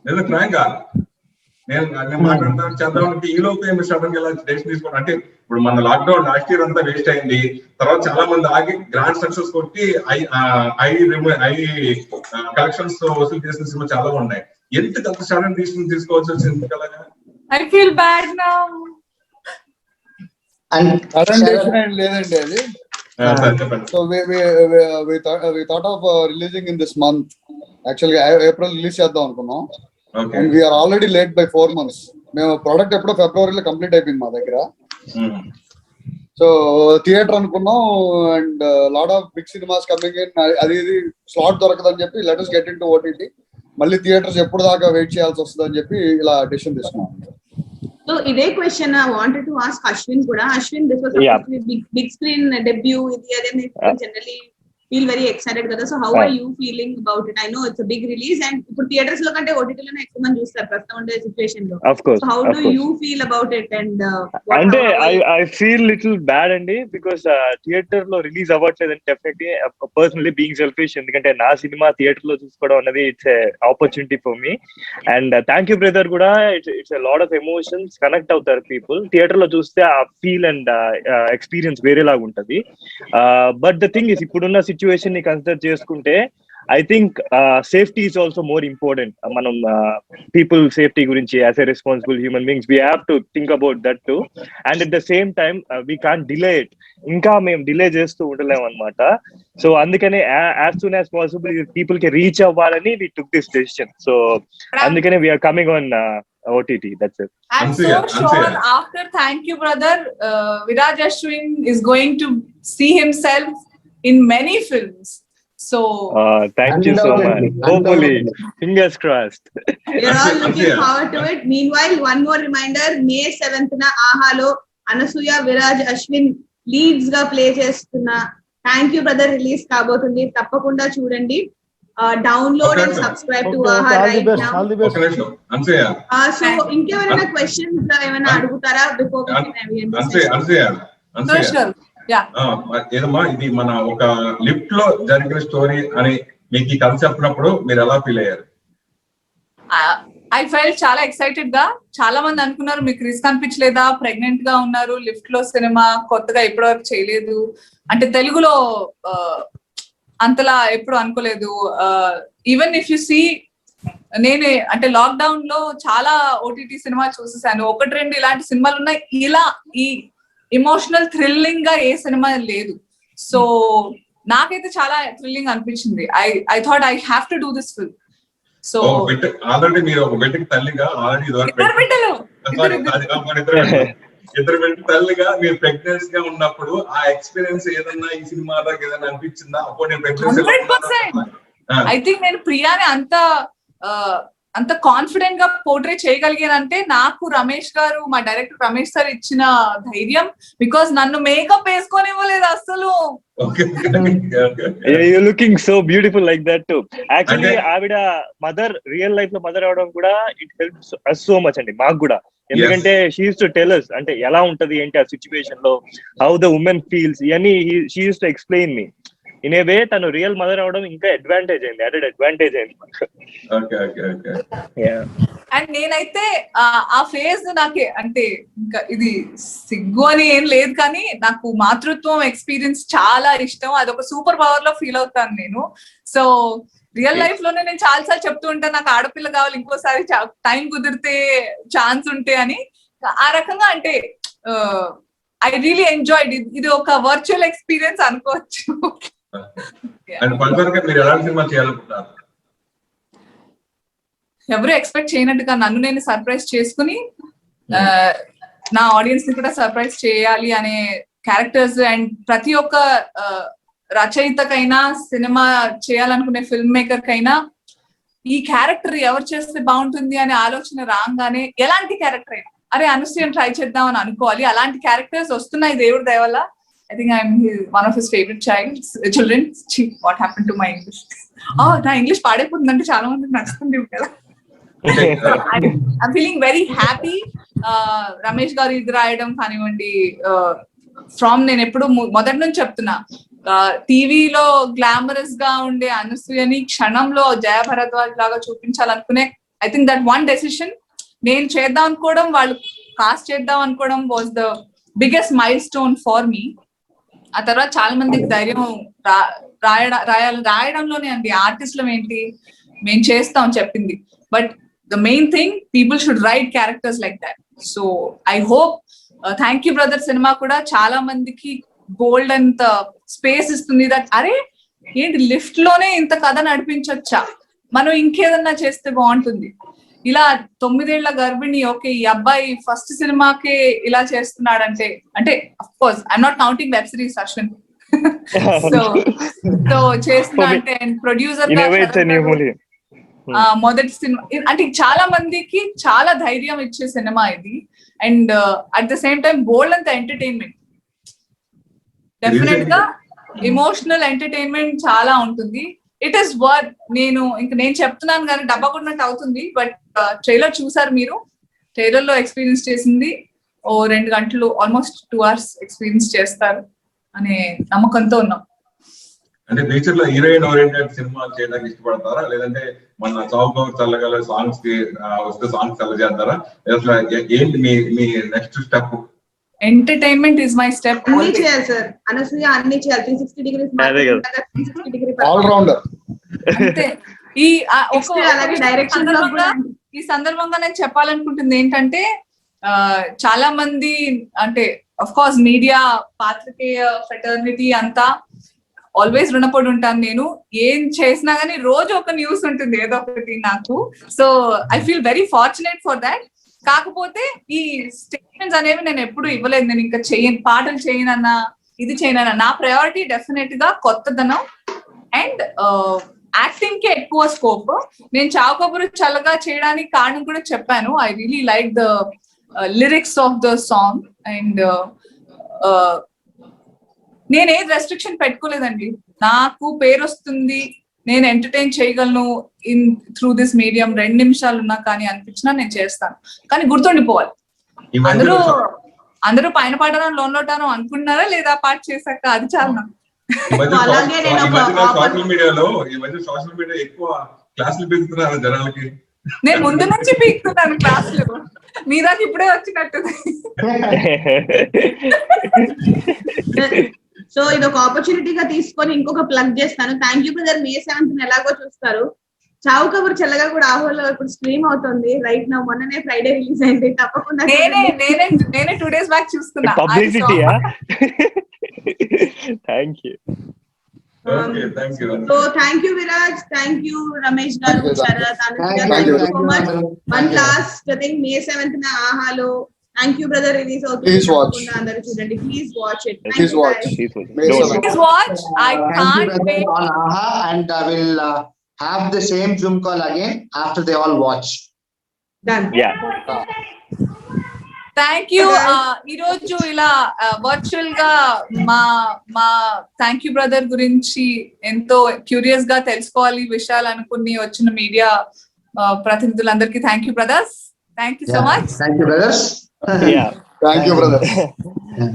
నేను ఫ్రాంక్ గా నేను మాట్లాడతాను చేద్దామంటే ఈ లోపు ఏమి సడన్ గా ఇలా డెసిషన్ తీసుకోండి. అంటే ఇప్పుడు మన లాక్డౌన్ లాస్ట్ ఇయర్ అంతా వేస్ట్ అయింది. తర్వాత చాలా మంది ఆగి గ్రాండ్ సక్సెస్ కొట్టి ఐ కలెక్షన్స్ వసూలు చేసిన సినిమా చాలా ఉన్నాయి. ఎందుకు అంత సడన్ డెసిషన్ తీసుకోవాల్సి వచ్చింది కదా?
I feel bad now.
లేదండి అది. So we thought of releasing in this month. Actually April release చేద్దాం అనుకున్నాం. And we are already late by 4 months. మేము ప్రోడక్ట్ ఎప్పుడో ఫిబ్రవరిలో కంప్లీట్ అయిపోయింది మా దగ్గర. సో థియేటర్ అనుకున్నాం and lot of big cinemas coming in. అది స్లాట్ దొరకదని చెప్పి let us get into OTT. మళ్ళీ థియేటర్స్ ఎప్పుడు దాకా వెయిట్ చేయాల్సి వస్తుంది అని చెప్పి ఇలా డెసిషన్ తీసుకున్నాం.
So ఇదే question I wanted to ask Ashwin కూడా. Ashwin, this was big screen debut. ఇది అదే generally feel very excited కదా. So how are you feeling about it? I know it's a big release and ఇప్పుడు theatres లో కంటే OTT లోనే ఎక్కువ మంది చూస్తారు ప్రస్తుతం ఉండే సిచువేషన్ లో.
Of course.
So how do you feel about it? And
అంటే I feel little bad అండి because థియేటర్ లో రిలీజ్ అవ్వట్లేదు అని డెఫినెట్లీ పర్సనలీ బీయింగ్ సెల్ఫిష్. ఎందుకంటే నా సినిమా థియేటర్ లో చూసుకోవడం అనేది it's opportunity for me. And thank you brother కూడా. It's lot of emotions connect అవుతారు పీపుల్. థియేటర్ లో చూస్తే ఆ ఫీల్ అండ్ ఎక్స్పీరియన్స్ వేరేలాగా ఉంటది. బట్ ద థింగ్ ఇస్ ఇప్పుడున్న సిచ్యువేషన్ ని కన్సిడర్ చేసుకుంటే I think safety is also more important. మనం పీపుల్ సేఫ్టీ గురించి as a responsible human beings we have to think about that too. And at the same time we can't delay it. ఇంకా మేము delay చేస్తూ ఉండలేము అనమాట. So అందుకనే as soon as possible people కి reach అవ్వాలని we took this decision. So అందుకనే we're coming on OTT. That's it.
I'm so sure after thank you brother, Viraj Ashwin is going to see himself in many films. So
thank you so much. Hopefully, fingers crossed.
we're all looking forward to it. Meanwhile, one more reminder, May 7th na Ahalo Anasuya Viraj Ashwin leads ga play chestunna Thank you brother release కాబోతుంది. తప్పకుండా చూడండి. Download and subscribe to ఆహా right now. So ఇంకెవరైనా questions ఏమైనా అడుగుతారా before we
ఏదమ్మా ఇది మన ఒక లిఫ్ట్ లో జరిగిన స్టోరీ అని మీకు ఈ కథ చెప్పినప్పుడు మీరు ఎలా ఫీల్ అయ్యారు?
ఐ ఫెల్ట్ చాలా ఎక్సైటెడ్ గా. చాలా మంది అనుకున్నారు మీకు రిస్క్ అనిపించలేదా, ప్రెగ్నెంట్ గా ఉన్నారు, లిఫ్ట్ లో సినిమా కొత్తగా ఇప్పటివరకు చేయలేదు అంటే తెలుగులో అంతలా ఎప్పుడు అనుకోలేదు. ఈవెన్ ఇఫ్ యు సీ నేను అంటే లాక్డౌన్ లో చాలా OTT సినిమాలు చూసేసాను. 1-2 ఇలాంటి సినిమాలు ఉన్నాయి. ఇలా ఈ ఎమోషనల్ థ్రిల్లింగ్ గా ఏ సినిమా లేదు. సో నాకైతే చాలా థ్రిల్లింగ్ అనిపించింది. I thought I have to do this film. So
already మీరు ఒక బిడ్డకి తల్లిగా ఆల్రెడీ ఇద్దరు బిడ్డ తల్లిగా మీరు ప్రెగ్నెన్సీ గా ఉన్నప్పుడు ఆ ఎక్స్పీరియన్స్ ఏదన్నా ఈ సినిమాలో ఏదైనా అనిపించిందా? అప్పుడు నేను
100% ఐ థింక్ నేను ప్రియాని అంత కాన్ఫిడెంట్ గా పోర్ట్రే చేయగలిగానంటే నాకు రమేష్ గారు, మా డైరెక్టర్ రమేష్ సార్ ఇచ్చిన ధైర్యం. బికాస్ నన్ను మేకప్ వేసుకొని ఇవ్వలేదు అసలు.
You're looking so beautiful like that too. Actually, ఆవిడ మదర్ రియల్ లైఫ్ లో మదర్ అవడం కూడా it helps us so much అండి. మాకు కూడా ఎందుకంటే she used to tell us అంటే ఎలా ఉంటది ఏంటి ఆ సిచ్యువేషన్ లో, హౌ ద ఉమెన్ ఫీల్స్ ఇవన్నీ she used to explain me. In a way తను రియల్ మదర్ అవడం ఇంకా అడ్వాంటేజ్ అయింది, అడెడ్ అడ్వాంటేజ్ అయింది.
అండ్ నేనైతే ఆ ఫేజ్ నాకే అంటే ఇంకా ఇది సిగ్గు అని ఏం లేదు కానీ నాకు మాతృత్వం ఎక్స్పీరియన్స్ చాలా ఇష్టం. అదొక సూపర్ పవర్ లో ఫీల్ అవుతాను నేను. సో రియల్ లైఫ్ లోనే నేను చాలా సార్లు చెప్తూ ఉంటాను నాకు ఆడపిల్ల కావాలి, ఇంకోసారి టైం కుదిరితే ఛాన్స్ ఉంటే అని. ఆ రకంగా అంటే ఐ రియలీ ఎంజాయ్డ్. ఇది ఒక వర్చువల్ ఎక్స్పీరియన్స్ అనుకోవచ్చు. ఎవరు ఎక్స్పెక్ట్ చేయనట్టుగా నన్ను నేను సర్ప్రైజ్ చేసుకుని నా ఆడియన్స్ ని కూడా సర్ప్రైజ్ చేయాలి అనే క్యారెక్టర్స్ అండ్ ప్రతి ఒక్క రచయితకైనా సినిమా చేయాలనుకునే ఫిల్మ్ మేకర్ కైనా ఈ క్యారెక్టర్ ఎవరు చేస్తే బాగుంటుంది అనే ఆలోచన రాగానే ఎలాంటి క్యారెక్టర్ అయినా అరే అనుసూయని ట్రై చేద్దాం అని అనుకోవాలి. అలాంటి క్యారెక్టర్స్ వస్తున్నాయి దేవుడి దయ వల్ల. I think I'm one of his favorite children. What happened to my English? నా ఇంగ్లీష్ పాడైపోతుందంటే చాలా మందికి నచ్చుతుంది కదా.
అంటే
I'm feeling very happy. Ramesh గారు ఇది రాయడం కానివ్వండి, ఫ్రమ్ నేను ఎప్పుడు మొదటి నుంచి చెప్తున్నా, టీవీలో గ్లామరస్ గా ఉండే అనసూయని క్షణంలో జయ భరద్వాజ్ లాగా చూపించాలనుకునే, I think that one decision నేను చేద్దాం అనుకోవడం, వాళ్ళు కాస్ట్ చేద్దాం అనుకోవడం was the biggest milestone for me. ఆ తర్వాత చాలా మందికి ధైర్యం రాయడంలోనే అండి. ఆర్టిస్టులం ఏంటి, మేము చేస్తాం చెప్పింది, but the main thing people should write characters like that. So I hope thank you brother cinema కూడా చాలా మందికి గోల్డ్ అంత స్పేస్ ఇస్తుంది. దట్ అరే ఏంటి లిఫ్ట్ లోనే ఇంత కథ నడిపించొచ్చా, మనం ఇంకేదన్నా చేస్తే బాగుంటుంది. ఇలా 9 ఏళ్ల గర్భిణి, ఓకే ఈ అబ్బాయి ఫస్ట్ సినిమాకే ఇలా చేస్తున్నాడంటే, అంటే of course I'm not counting web series Ashwin. So చేస్తున్నా అంటే, అండ్ ప్రొడ్యూసర్ మొదటి సినిమా అంటే చాలా మందికి చాలా ధైర్యం ఇచ్చే సినిమా ఇది. And at the same time బోల్డ్ అంత ఎంటర్టైన్మెంట్, డెఫినెట్ గా ఎమోషనల్ ఎంటర్టైన్మెంట్ చాలా ఉంటుంది. It is worth. నేను చెప్తున్నాను కానీ డబ్బా కొన్నట్టు అవుతుంది, బట్ ట్రైలర్ చూసారు మీరు, ట్రైలర్ లో ఎక్స్పీరియన్స్ చేసింది 2 గంటలు, ఆల్మోస్ట్ 2 hours ఎక్స్పీరియన్స్ చేస్తారు అనే నమ్మకంతో ఉన్నాం.
అంటే నేచర్ లో హీరోయిన్ ఓరియంటెడ్ సినిమా చేయడానికి ఇష్టపడతారా, లేదంటే మన చౌక చల్లగల సాంగ్స్ కి వస్తే సాంగ్స్ చల్ల చేస్తారా, అసలు ఏంటి మీ next step?
Entertainment is my step.
అన్ని చేయాలి సార్, అనసూయ అన్ని చేయాలి. 360 degrees 360 degree
ఆల్ రౌండర్
అంతే.
అలాగే డైరెక్షన్ లో కూడా
ఈ సందర్భంగా నేను చెప్పాలనుకుంటుంది ఏంటంటే, చాలా మంది అంటే అఫ్ కోర్స్ మీడియా, పాత్రికేయ ఫ్రెటర్నిటీ అంతా ఆల్వేస్ రుణపడి ఉంటాను. నేను ఏం చేసినా గానీ రోజు ఒక న్యూస్ ఉంటుంది ఏదో ఒకటి నాకు. So I feel very fortunate for that. కాకపోతే ఈ స్టేట్మెంట్స్ అనేవి నేను ఎప్పుడు ఇవ్వలేదు. నేను ఇంకా పాటలు చేయనన్నా, ఇది చేయనన్నా, నా ప్రయారిటీ డెఫినెట్ గా కొత్తదనం అండ్ యాక్టింగ్ కి ఎక్కువ స్కోప్. నేను చావు కబురు చల్లగా చేయడానికి కారణం కూడా చెప్పాను. I really like the lyrics of the song. And నేను ఏది రెస్ట్రిక్షన్ పెట్టుకోలేదండి. నాకు పేరు వస్తుంది, నేను ఎంటర్టైన్ చేయగలను ఇన్ త్రూ దిస్ మీడియం. 2 నిమిషాలు ఉన్నా కానీ అనిపించినా నేను చేస్తాను. కానీ గుర్తుండిపోవాలి. అందరూ పైన పాటను లోన్లోటాను అనుకున్నారా లేదా పాట చేశాక, అది చాలా నాకు.
సోషల్ మీడియా ఎక్కువ క్లాసులు పెడుతున్నారు జనాలకి.
నేను ముందు నుంచి పీకుతున్నాను క్లాసులు, మీ దాకా ఇప్పుడే వచ్చినట్టు.
సో ఇది ఒక ఆపర్చునిటీగా తీసుకొని ఇంకొక ప్లగ్ చేస్తాను. Thank you brother. May 7th ఎలాగో చూస్తారు. చావు కబురు చల్లగా కూడా ఆహోలో ఇప్పుడు స్ట్రీమ్ అవుతుంది రైట్ నా. మొన్ననే ఫ్రైడే రిలీజ్ అయింది. తప్పకుండా
నేనే 2 days బ్యాక్ చూస్తున్నా.
So thank you Viraj, thank you Ramesh గారు, Sarath, Anushka, thank you so much. One last thing, May 7th ఆహాలో థ్యాంక్ యూ బ్రదర్ రిలీజ్ అవుతుంది. అందరూ చూడండి, please watch it.
Please watch.
Please watch. I can't wait.
On AHA, and I will have the same Zoom call again after they all watch.
Done.
Yeah.
Thank you. ఈ రోజు ఇలా virtual గా మా thank you brother గురించి ఎంతో curious గా తెలుసుకోవాలి విషయాలు అనుకుని వచ్చిన మీడియా ప్రతినిధులందరికీ thank you brothers. Thank you so much.
Thank you brothers.
Thank you brother.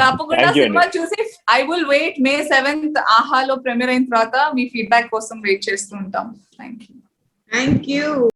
తప్పకుండా సినిమా చూసి I will wait. May 7th ఆహాలో ప్రీమియర్ అయిన తర్వాత మీ ఫీడ్బ్యాక్ కోసం వెయిట్ చేస్తూ ఉంటాం. Thank you.